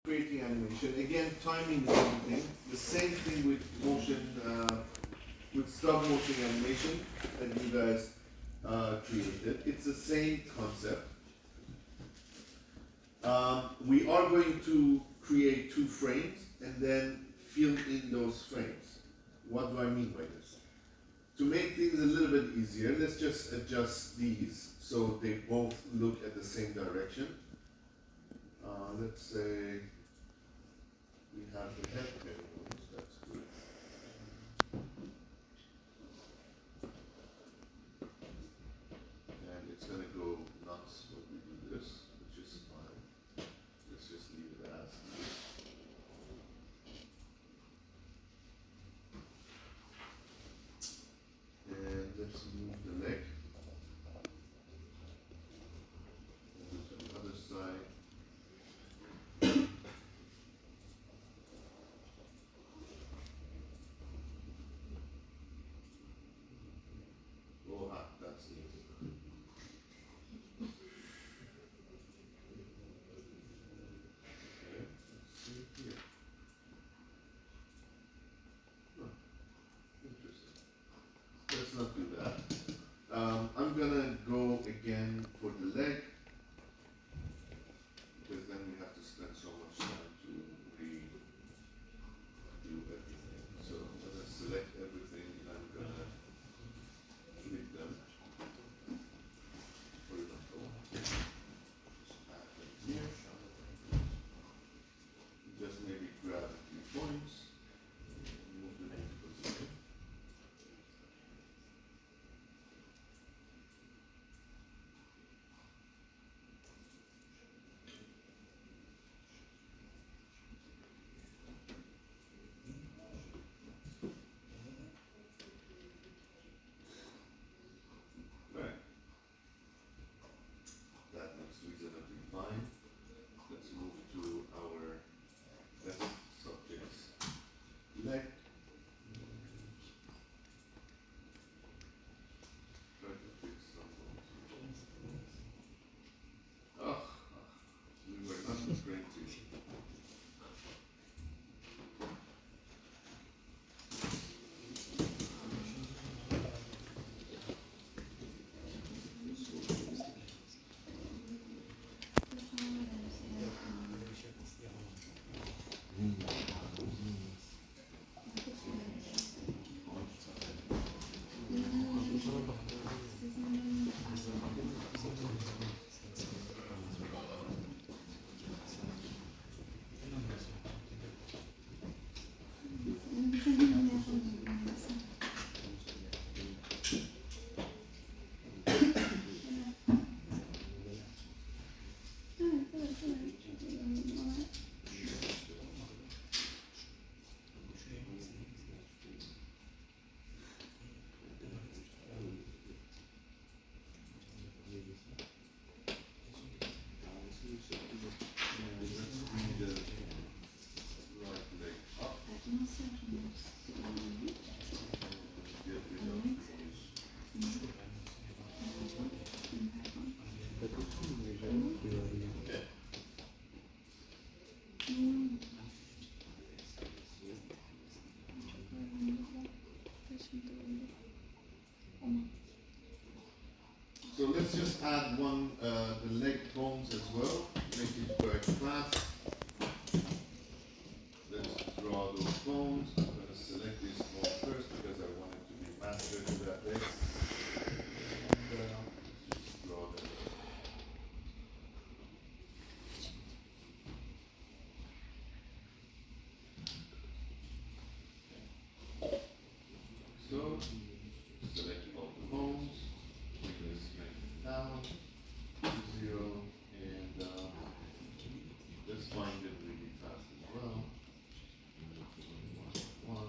creating animation. Again, timing is everything. The same thing with motion, with stop motion animation that you guys created. It's the same concept. We are going to create 2 frames and then fill in those frames. What do I mean by this? To make things a little bit easier, let's just adjust these so they both look at the same direction. Let's say we have the head panels, that's good. And it's going to go nuts when we do this, which is fine. Let's just leave it as. And let's move the leg. Move to the other side. Oh, that's it. Okay, let's see here. Huh, interesting. Let's not do that. I'm gonna go again for the leg because then we have to spend so much time to redo everything. So I'm gonna select everything and I'm gonna flip them horizontal. Add them here. Just maybe grab a few points, move them into position. Right. That looks reasonably fine. Let's move to our test subject's leg. Try to fix some bones. Oh, we were not afraid to. So let's just add the leg bones as well, make it quite flat. Let's draw those bones. I'm going to select this bone first because I want it to be master to that leg. And let's just draw them. So, select all the bones, bring this strength down to 0, and let's find it really fast as well. 1.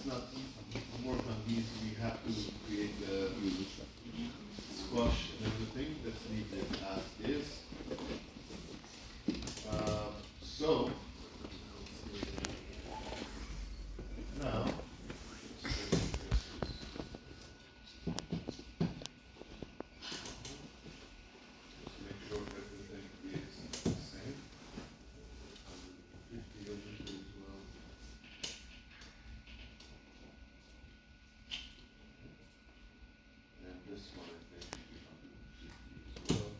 let's not work on these. We have to create the squash and everything. Let's leave it as is. So now just make sure everything is the same. 150 obviously as well. And this one I think should be 150 as well.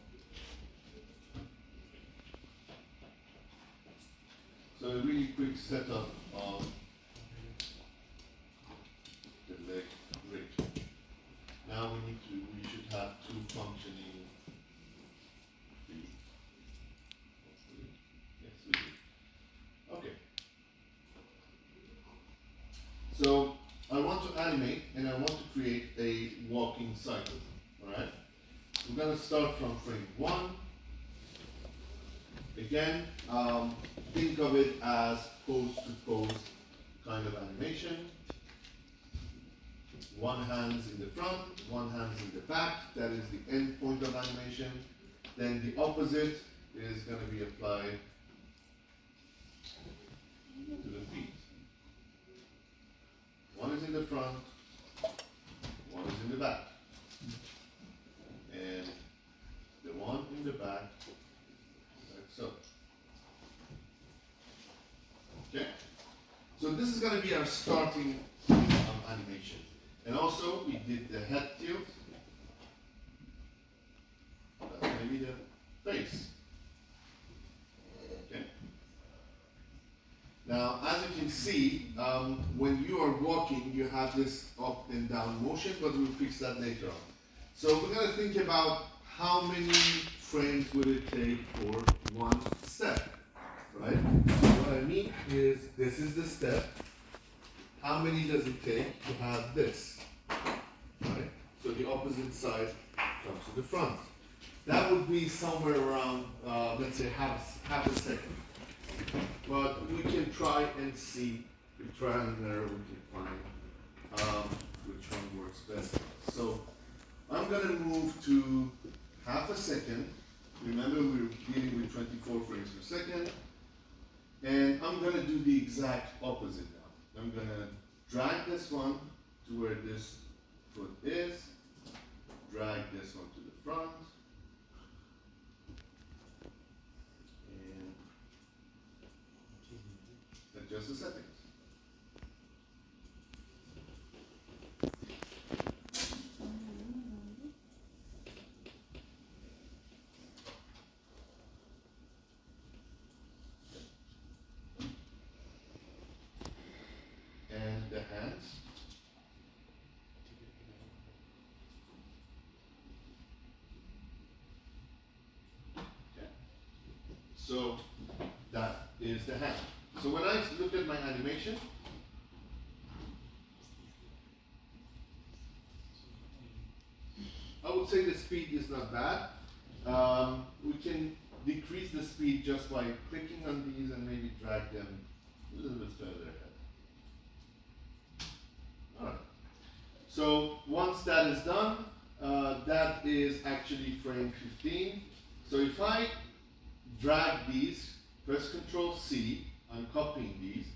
So a really quick setup of the leg bridge. Now we should have two functioning feet. Hopefully. Yes, we do. Okay. So I want to animate and I want to create a walking cycle. Alright? We're gonna start from frame 1. Again, think of it as pose to pose kind of animation. One hand's in the front, one hand's in the back. That is the end point of animation. Then the opposite is going to be applied to the feet. One is in the front, one is in the back. And the one in the back, like so. Okay? So this is going to be our starting animation. And also, we did the head tilt. That's going to be the face. Okay? Now, as you can see, when you are walking, you have this up and down motion, but we'll fix that later on. So we're going to think about how many frames would it take for one step, right? So what I mean is, this is the step. How many does it take to have this, right? So the opposite side comes to the front. That would be somewhere around, let's say half a second. But we can try and see, with trial and error, we can find which one works best. So I'm going to move to half a second. Remember, we're dealing with 24 frames per second. And I'm going to do the exact opposite now. I'm going to drag this one to where this foot is, drag this one to the front, and adjust the settings. And the hands. Okay. So that is the hand. So when I look at my animation, I would say the speed is not bad. We can decrease the speed just by clicking on these and maybe drag them a little bit further ahead. Alright. So once that is done, that is actually frame 15. So if I drag these, press Ctrl C, I'm copying these,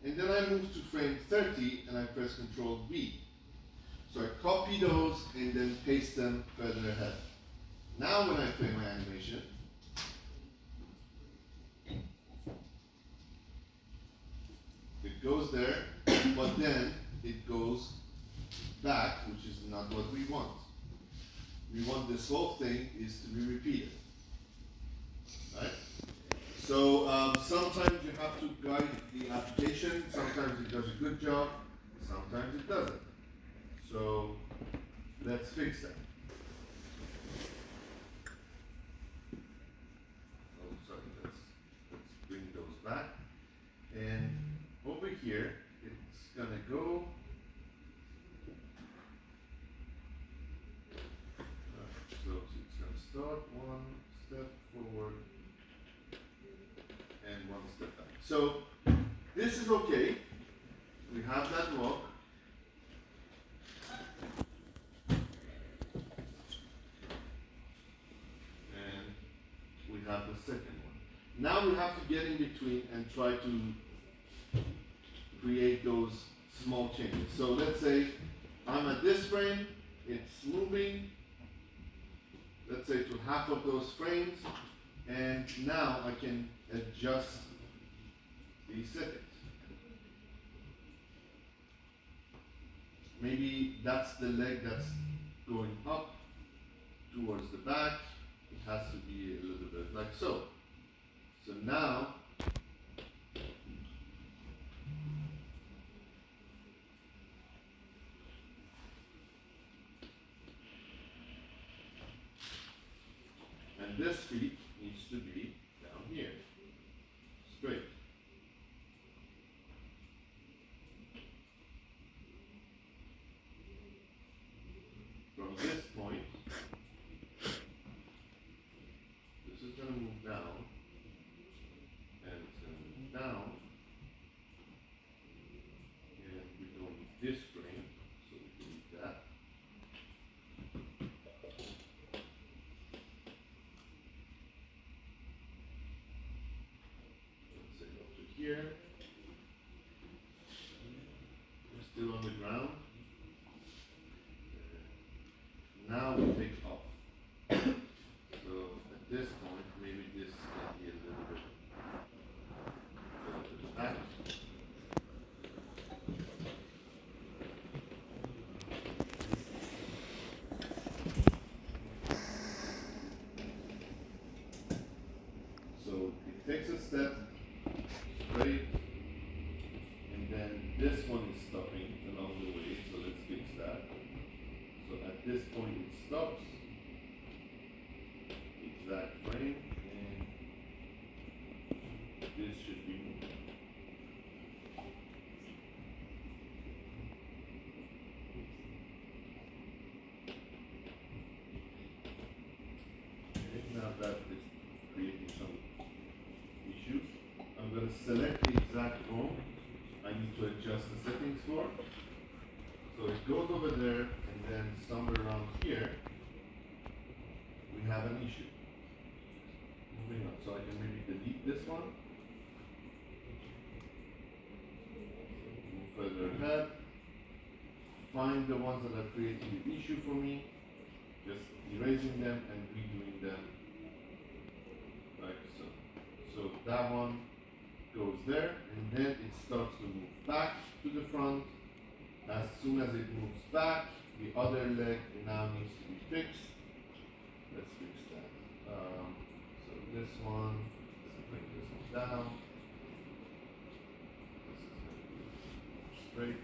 and then I move to frame 30 and I press Ctrl V. So I copy those and then paste them further ahead. Now when I play my animation, it goes there, but then it goes back, which is not what we want. We want this whole thing is to be repeated. Right? So sometimes you have to guide the application. Sometimes it does a good job. Sometimes it doesn't. So let's fix that. Oh, sorry. Let's bring those back. And over here, it's gonna go. So it's gonna start one step forward and one step back. So this is okay. We have that walk. have the second one. Now we have to get in between and try to create those small changes. So let's say I'm at this frame, it's moving, let's say to half of those frames, and now I can adjust these settings. Maybe that's the leg that's going up towards the back. It has to be a little bit like so. So now, and this feet needs to be down here, straight. From this point, this is going to move down, and it's going to move down, and we don't need this frame, so we delete that. Let's say up to here. We're still on the ground. Now we take off. So at this point, maybe this can be a little bit further to the back. So it takes a step straight, and then this one is stopping along the way, so let's fix that. So at this point it stops, exact frame, and this should be moving. Okay, now that is creating some issues. I'm going to select the exact room I need to adjust the settings for. So it goes over there, and then somewhere around here, we have an issue. Moving on, so I can maybe delete this one. Move further ahead. Find the ones that are creating the issue for me. Just erasing them and redoing them like so. So that one goes there, and then it starts to move back to the front. As soon as it moves back, the other leg now needs to be fixed. Let's fix that. So this one, let's bring this one down. This is going to be straight.